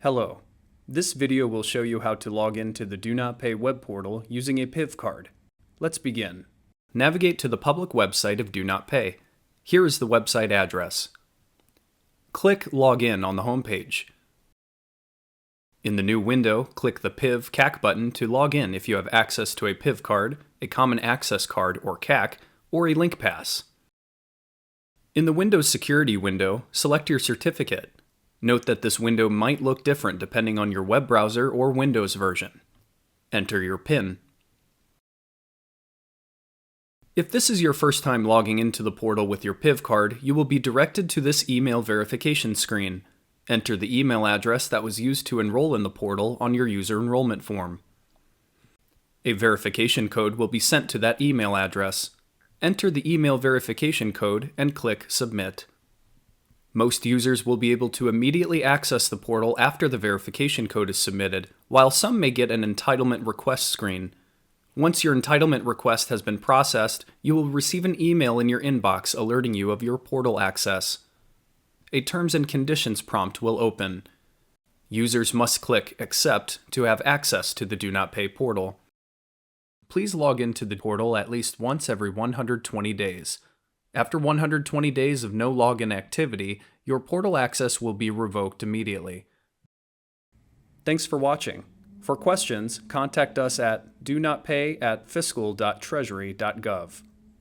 Hello. This video will show you how to log into the Do Not Pay web portal using a PIV card. Let's begin. Navigate to the public website of Do Not Pay. Here is the website address. Click Login on the home page. In the new window, click the PIV CAC button to log in if you have access to a PIV card, a Common Access Card or CAC, or a link pass. In the Windows Security window, select your certificate. Note that this window might look different depending on your web browser or Windows version. Enter your PIN. If this is your first time logging into the portal with your PIV card, you will be directed to this email verification screen. Enter the email address that was used to enroll in the portal on your user enrollment form. A verification code will be sent to that email address. Enter the email verification code and click Submit. Most users will be able to immediately access the portal after the verification code is submitted, while some may get an entitlement request screen. Once your entitlement request has been processed, you will receive an email in your inbox alerting you of your portal access. A Terms and Conditions prompt will open. Users must click Accept to have access to the Do Not Pay portal. Please log into the portal at least once every 120 days. After 120 days of no login activity, your portal access will be revoked immediately. Thanks for watching. For questions, contact us at donotpay@fiscal.treasury.gov.